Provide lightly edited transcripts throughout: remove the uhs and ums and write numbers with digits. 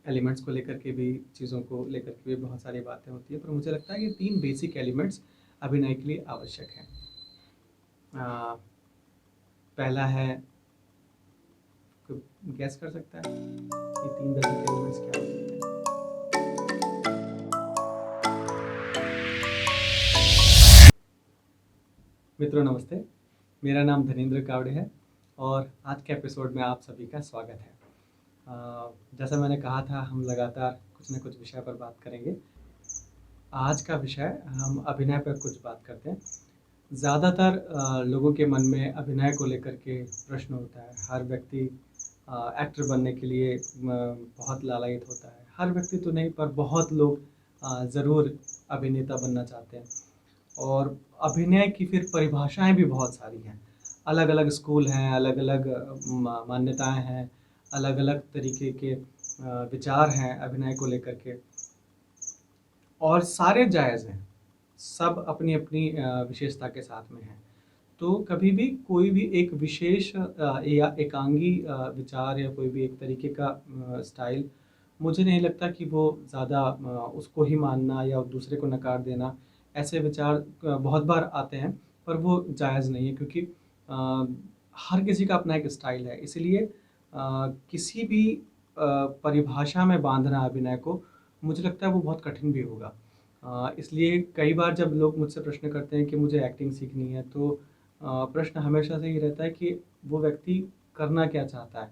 Elements को लेकर के भी, चीज़ों को लेकर के भी बहुत सारी बातें होती है, पर मुझे लगता है कि 3 बेसिक एलिमेंट्स अभिनय के लिए आवश्यक हैं। पहला है, कोई गैस कर सकता है कि 3 बेसिक एलिमेंट्स क्या हो सकते हैं? मित्रों नमस्ते, मेरा नाम धनेंद्र कावड़े है और आज के एपिसोड में आप सभी का स्वागत है। जैसा मैंने कहा था, हम लगातार कुछ न कुछ विषय पर बात करेंगे। आज का विषय, हम अभिनय पर कुछ बात करते हैं। ज़्यादातर लोगों के मन में अभिनय को लेकर के प्रश्न होता है। हर व्यक्ति एक्टर बनने के लिए बहुत लालायित होता है। हर व्यक्ति तो नहीं, पर बहुत लोग ज़रूर अभिनेता बनना चाहते हैं। और अभिनय की फिर परिभाषाएं भी बहुत सारी हैं। अलग अलग स्कूल हैं, अलग अलग मान्यताएं हैं, अलग अलग तरीके के विचार हैं अभिनय को लेकर के, और सारे जायज़ हैं। सब अपनी अपनी विशेषता के साथ में हैं। तो कभी भी कोई भी एक विशेष या एकांगी विचार या कोई भी एक तरीके का स्टाइल, मुझे नहीं लगता कि वो ज़्यादा उसको ही मानना या दूसरे को नकार देना, ऐसे विचार बहुत बार आते हैं, पर वो जायज़ नहीं है, क्योंकि हर किसी का अपना एक स्टाइल है। इसलिए किसी भी परिभाषा में बांधना अभिनय को, मुझे लगता है वो बहुत कठिन भी होगा। इसलिए कई बार जब लोग मुझसे प्रश्न करते हैं कि मुझे एक्टिंग सीखनी है, तो प्रश्न हमेशा से ही रहता है कि वो व्यक्ति करना क्या चाहता है,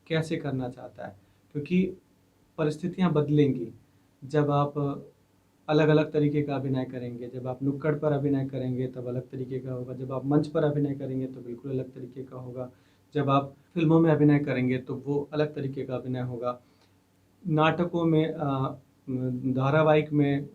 कैसे करना चाहता है। क्योंकि परिस्थितियाँ बदलेंगी। जब आप अलग-अलग तरीके का अभिनय करेंगे, जब आप नुक्कड़ पर अभिनय करेंगे तब अलग तरीके का होगा, जब आप मंच पर अभिनय करेंगे तो बिल्कुल अलग तरीके का होगा, जब आप फ़िल्मों में अभिनय करेंगे तो वो अलग तरीके का अभिनय होगा। नाटकों में, धारावाहिक में,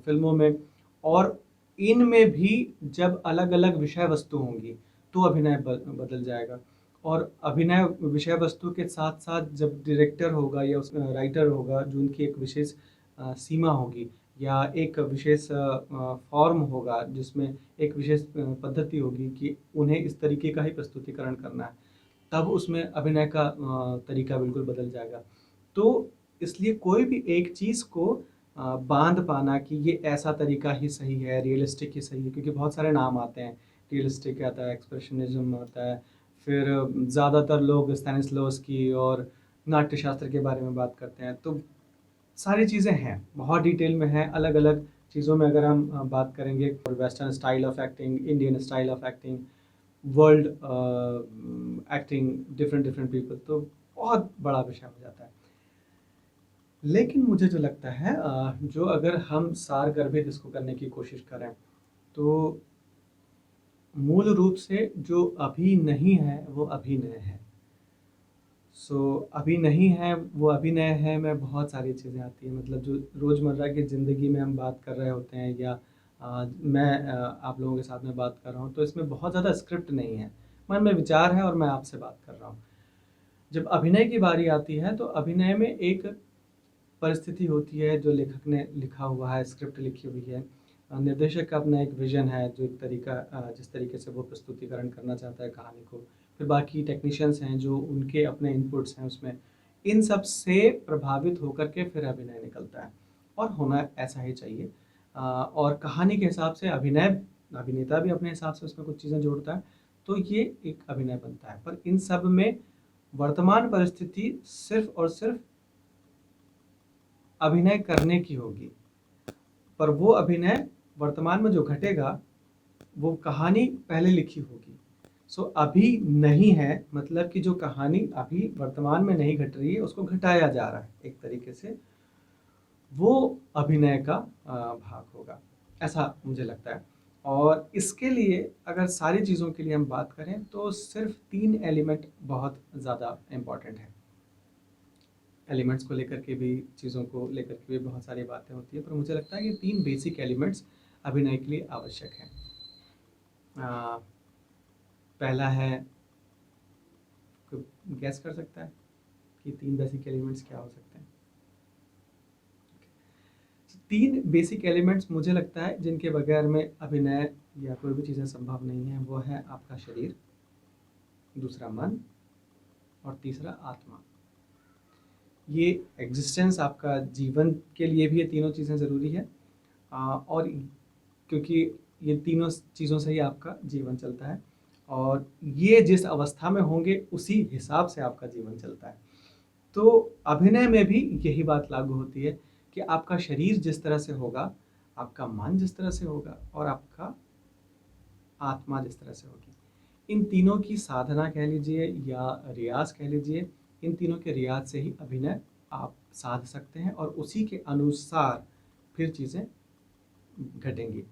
फ़िल्मों में, और इनमें भी जब अलग-अलग विषय वस्तु होंगी, तो अभिनय बदल जाएगा। और अभिनय विषय वस्तु के साथ-साथ जब डायरेक्टर होगा या उस राइटर होगा, जो उनकी एक विशेष सीमा होगी, या एक विशेष फ़ॉर्म होगा, जिसमें एक विशेष पद्धति होगी कि उन्हें इस तरीके का ही प्रस्तुतिकरण करना है, तब उसमें अभिनय का तरीका बिल्कुल बदल जाएगा। तो इसलिए कोई भी एक चीज़ को बाँध पाना कि ये ऐसा तरीका ही सही है, रियलिस्टिक ही सही है, क्योंकि बहुत सारे नाम आते हैं। रियलिस्टिक आता है, एक्सप्रेशनिज़्म आता है, फिर ज़्यादातर लोग स्टैनिस्लॉवस्की और नाट्यशास्त्र के बारे में बात करते हैं। तो सारी चीज़ें हैं, बहुत डिटेल में हैं, अलग-अलग चीज़ों में अगर हम बात करेंगे, और western style of acting, Indian style of acting, world acting, different different people, तो बहुत बड़ा विषय हो जाता है। लेकिन मुझे जो लगता है, जो अगर हम सारगर्भित इसको करने की कोशिश करें, तो मूल रूप से जो अभी नहीं है वो अभिनय है। अभी नहीं है वो अभिनय है में बहुत सारी चीज़ें आती हैं। मतलब जो रोज़मर्रा की ज़िंदगी में हम बात कर रहे होते हैं, या मैं आप लोगों के साथ में बात कर रहा हूँ, तो इसमें बहुत ज़्यादा स्क्रिप्ट नहीं है। मन में विचार है और मैं आपसे बात कर रहा हूँ। जब अभिनय की बारी आती है, तो अभिनय में एक परिस्थिति होती है, जो लेखक ने लिखा हुआ है, स्क्रिप्ट लिखी हुई है। निर्देशक का अपना एक विज़न है, जो एक तरीका, जिस तरीके से वो प्रस्तुतिकरण करना चाहता है कहानी को। फिर बाकी टेक्नीशियंस हैं, जो उनके अपने इनपुट्स हैं उसमें। इन सब से प्रभावित होकर के फिर अभिनय निकलता है, और होना ऐसा ही चाहिए। और कहानी के हिसाब से अभिनेता भी अपने हिसाब से उसमें कुछ चीज़ें जोड़ता है, तो ये एक अभिनय बनता है। पर इन सब में वर्तमान परिस्थिति सिर्फ़ और सिर्फ़ अभिनय करने की होगी, पर वो अभिनय वर्तमान में जो घटेगा, वो कहानी पहले लिखी होगी। अभी नहीं है, मतलब कि जो कहानी अभी वर्तमान में नहीं घट रही है, उसको घटाया जा रहा है एक तरीके से, वो अभिनय का भाग होगा, ऐसा मुझे लगता है। और इसके लिए अगर सारी चीज़ों के लिए हम बात करें, तो सिर्फ़ 3 एलिमेंट बहुत ज़्यादा इम्पोर्टेंट हैं। एलिमेंट्स को लेकर के भी, चीज़ों को लेकर के भी बहुत सारी बातें होती हैं, पर मुझे लगता है कि 3 बेसिक एलिमेंट्स अभिनय के लिए आवश्यक हैं। पहला है, कोई गैस कर सकता है कि 3 बेसिक एलिमेंट्स क्या हो सकते हैं? 3 बेसिक एलिमेंट्स मुझे लगता है जिनके बगैर में अभिनय या कोई भी चीज़ें संभव नहीं है, वो है आपका शरीर, दूसरा मन, और तीसरा आत्मा। ये एग्जिस्टेंस आपका जीवन के लिए भी ये तीनों चीज़ें ज़रूरी है। और क्योंकि ये तीनों चीज़ों से ही आपका जीवन चलता है, और ये जिस अवस्था में होंगे उसी हिसाब से आपका जीवन चलता है। तो अभिनय में भी यही बात लागू होती है कि आपका शरीर जिस तरह से होगा, आपका मन जिस तरह से होगा, और आपका आत्मा जिस तरह से होगी। इन तीनों की साधना कह लीजिए या रियाज़ कह लीजिए, इन तीनों के रियाज़ से ही अभिनय आप साध सकते हैं, और उसी के अनुसार फिर चीज़ें घटेंगी।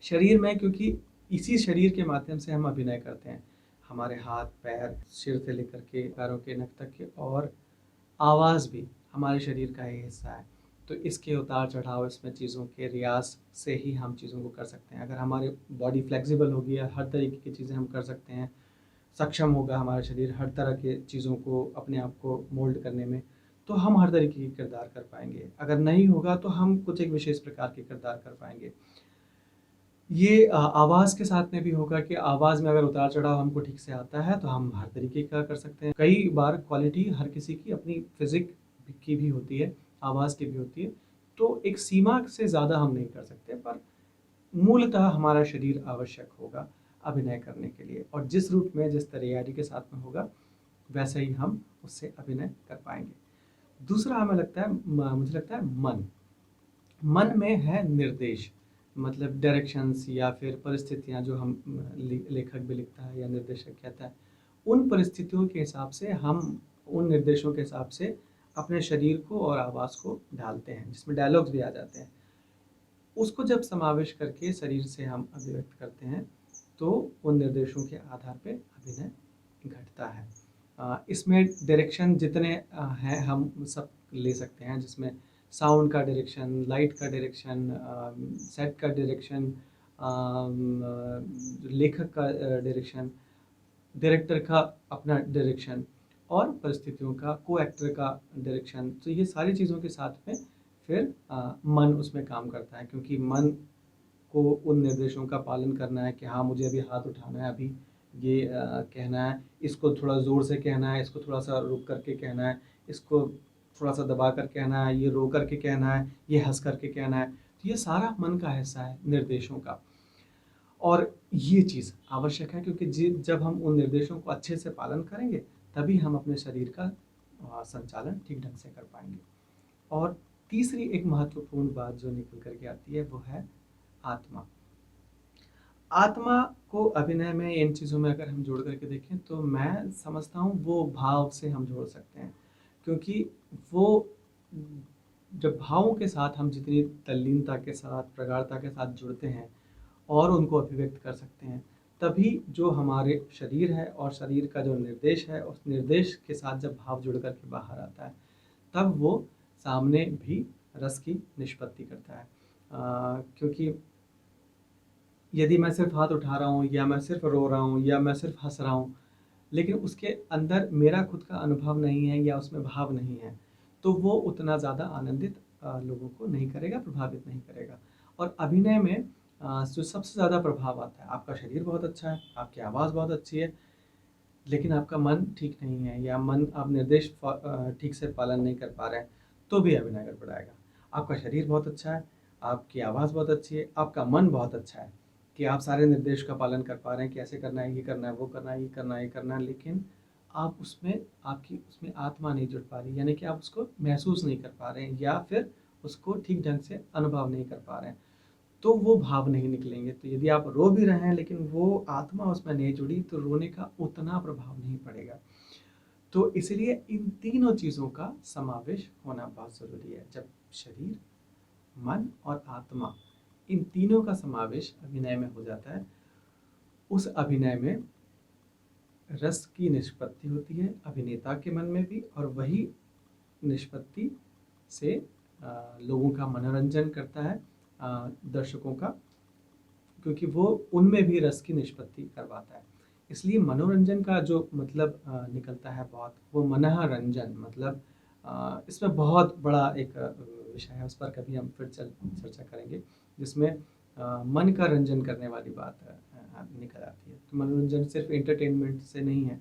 शरीर में, क्योंकि इसी शरीर के माध्यम से हम अभिनय करते हैं, हमारे हाथ पैर, सिर से लेकर के पैरों के नख तक के, और आवाज़ भी हमारे शरीर का ही हिस्सा है। तो इसके उतार चढ़ाव, इसमें चीज़ों के रियाज से ही हम चीज़ों को कर सकते हैं। अगर हमारी बॉडी फ्लेक्सिबल होगी, हर तरीके की चीज़ें हम कर सकते हैं, सक्षम होगा हमारा शरीर हर तरह के चीज़ों को, अपने आप को मोल्ड करने में, तो हम हर तरीके की किरदार कर पाएंगे। अगर नहीं होगा तो हम कुछ एक विशेष प्रकार के किरदार कर पाएंगे। ये आवाज़ के साथ में भी होगा कि आवाज़ में अगर उतार चढ़ाव हमको ठीक से आता है तो हम हर तरीके का कर सकते हैं। कई बार क्वालिटी हर किसी की अपनी फिजिक की भी होती है, आवाज़ की भी होती है, तो एक सीमा से ज़्यादा हम नहीं कर सकते, पर मूलतः हमारा शरीर आवश्यक होगा अभिनय करने के लिए, और जिस रूप में, जिस तैयारी के साथ में होगा, वैसे ही हम उससे अभिनय कर पाएंगे। दूसरा हमें लगता है, मुझे लगता है मन। मन में है निर्देश, मतलब डायरेक्शंस या फिर परिस्थितियाँ, जो हम लेखक भी लिखता है या निर्देशक कहता है, उन परिस्थितियों के हिसाब से हम उन निर्देशों के हिसाब से अपने शरीर को और आवाज़ को ढालते हैं, जिसमें डायलॉग्स भी आ जाते हैं। उसको जब समावेश करके शरीर से हम अभिव्यक्त करते हैं, तो उन निर्देशों के आधार पे अभिनय घटता है। इसमें डायरेक्शन जितने हैं, हम सब ले सकते हैं, जिसमें साउंड का डायरेक्शन, लाइट का डायरेक्शन, सेट का डायरेक्शन, लेखक का डायरेक्शन, डायरेक्टर का अपना डायरेक्शन, और परिस्थितियों का, को एक्टर का डायरेक्शन। तो ये सारी चीज़ों के साथ में फिर मन उसमें काम करता है, क्योंकि मन को उन निर्देशों का पालन करना है कि हाँ, मुझे अभी हाथ उठाना है, अभी ये कहना है, इसको थोड़ा ज़ोर से कहना है, इसको थोड़ा सा रुक करके कहना है, इसको थोड़ा सा दबा कर कहना है, ये रो करके कहना है, ये हंस करके कहना है। तो ये सारा मन का हिस्सा है निर्देशों का, और ये चीज़ आवश्यक है, क्योंकि जब हम उन निर्देशों को अच्छे से पालन करेंगे, तभी हम अपने शरीर का संचालन ठीक ढंग से कर पाएंगे। और तीसरी एक महत्वपूर्ण बात जो निकल करके आती है, वो है आत्मा। आत्मा को अभिनय में, इन चीज़ों में अगर हम जोड़ करके देखें, तो मैं समझता हूँ वो भाव से हम जोड़ सकते हैं, क्योंकि वो जब भावों के साथ हम जितनी तल्लीनता के साथ, प्रगाढ़ता के साथ जुड़ते हैं और उनको अभिव्यक्त कर सकते हैं, तभी जो हमारे शरीर है और शरीर का जो निर्देश है, उस निर्देश के साथ जब भाव जुड़ करके बाहर आता है, तब वो सामने भी रस की निष्पत्ति करता है। क्योंकि यदि मैं सिर्फ हाथ उठा रहा हूँ, या मैं सिर्फ रो रहा हूँ, या मैं सिर्फ हंस रहा हूँ, लेकिन उसके अंदर मेरा खुद का अनुभव नहीं है या उसमें भाव नहीं है, तो वो उतना ज़्यादा आनंदित लोगों को नहीं करेगा, प्रभावित नहीं करेगा। और अभिनय में जो सबसे ज़्यादा प्रभाव आता है, आपका शरीर बहुत अच्छा है, आपकी आवाज़ बहुत अच्छी है, लेकिन आपका मन ठीक नहीं है, या मन आप निर्देश ठीक से पालन नहीं कर पा रहे हैं, तो भी अभिनय गड़बड़ाएगा। आपका शरीर बहुत अच्छा है, आपकी आवाज़ बहुत अच्छी है, आपका मन बहुत अच्छा है कि आप सारे निर्देश का पालन कर पा रहे हैं कि ऐसे करना है, ये करना है, वो करना है, ये करना है, ये करना है, लेकिन आप उसमें, आपकी उसमें आत्मा नहीं जुड़ पा रही, यानी कि आप उसको महसूस नहीं कर पा रहे हैं, या फिर उसको ठीक ढंग से अनुभव नहीं कर पा रहे हैं, तो वो भाव नहीं निकलेंगे। तो यदि आप रो भी रहे हैं, लेकिन वो आत्मा उसमें नहीं जुड़ी, तो रोने का उतना प्रभाव नहीं पड़ेगा। तो इसलिए इन तीनों चीज़ों का समावेश होना बहुत ज़रूरी है। जब शरीर, मन और आत्मा, इन तीनों का समावेश अभिनय में हो जाता है, उस अभिनय में रस की निष्पत्ति होती है अभिनेता के मन में भी, और वही निष्पत्ति से लोगों का मनोरंजन करता है, दर्शकों का, क्योंकि वो उनमें भी रस की निष्पत्ति करवाता है। इसलिए मनोरंजन का जो मतलब निकलता है बहुत, वो मनःरंजन, मतलब इसमें बहुत बड़ा एक विषय है, उस पर कभी हम फिर चर्चा करेंगे, जिसमें मन का रंजन करने वाली बात निकल आती है। तो मनोरंजन सिर्फ एंटरटेनमेंट से नहीं है,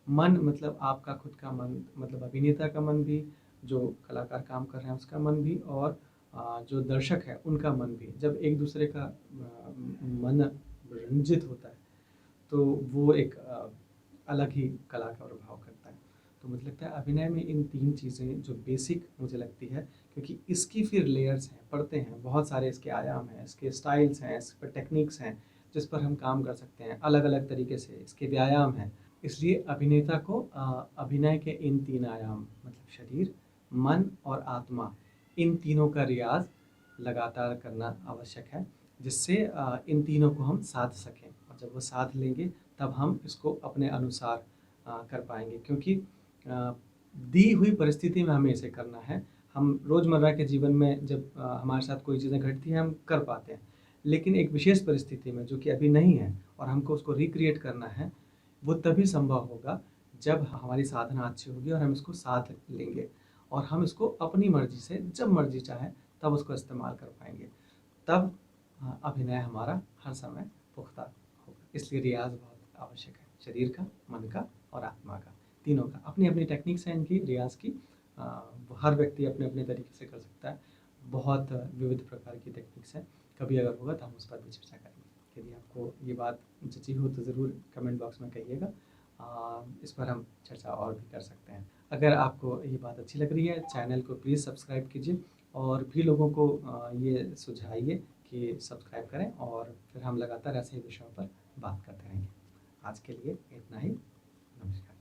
मन मतलब आपका खुद का मन, मतलब अभिनेता का मन भी, जो कलाकार काम कर रहे हैं उसका मन भी, और जो दर्शक है उनका मन भी, जब एक दूसरे का मन रंजित होता है तो वो एक अलग ही कला का प्रभाव करता है। तो मुझे लगता है अभिनय में इन 3 चीज़ें जो बेसिक मुझे लगती है, क्योंकि इसकी फिर लेयर्स हैं, परतें हैं, बहुत सारे इसके आयाम हैं, इसके स्टाइल्स हैं, इस पर टेक्निक्स हैं, जिस पर हम काम कर सकते हैं अलग-अलग तरीके से, इसके व्यायाम हैं। इसलिए अभिनेता को अभिनय के इन 3 आयाम मतलब शरीर, मन और आत्मा, इन तीनों का रियाज़ लगातार करना आवश्यक है, जिससे इन तीनों को हम साध सकें, और जब वो साध लेंगे तब हम इसको अपने अनुसार कर पाएँगे, क्योंकि दी हुई परिस्थिति में हमें इसे करना है। हम रोज़मर्रा के जीवन में जब हमारे साथ कोई चीज़ें घटती हैं हम कर पाते हैं, लेकिन एक विशेष परिस्थिति में जो कि अभी नहीं है और हमको उसको रिक्रिएट करना है, वो तभी संभव होगा जब हमारी साधना अच्छी होगी और हम इसको साध लेंगे, और हम इसको अपनी मर्ज़ी से जब मर्ज़ी चाहे तब उसको इस्तेमाल कर पाएँगे। तब अभिनय हमारा हर समय पुख्ता होगा। इसलिए रियाज़ बहुत आवश्यक है, शरीर का, मन का और आत्मा का, तीनों का। अपनी-अपनी टेक्निक्स हैं इनकी रियाज़ की। वो हर व्यक्ति अपने-अपने तरीके से कर सकता है। बहुत विविध प्रकार की टेक्निक्स हैं। कभी अगर होगा तो हम उस पर भी चर्चा करेंगे। यदि आपको ये बात जची हो तो ज़रूर कमेंट बॉक्स में कहिएगा। इस पर हम चर्चा और भी कर सकते हैं। अगर आपको ये बात अच्छी लग रही है, चैनल को प्लीज़ सब्सक्राइब कीजिए और भी लोगों को ये सुझाइए कि सब्सक्राइब करें, और फिर हम लगातार ऐसे ही विषयों पर बात करते रहेंगे। आज के लिए इतना ही। नमस्कार।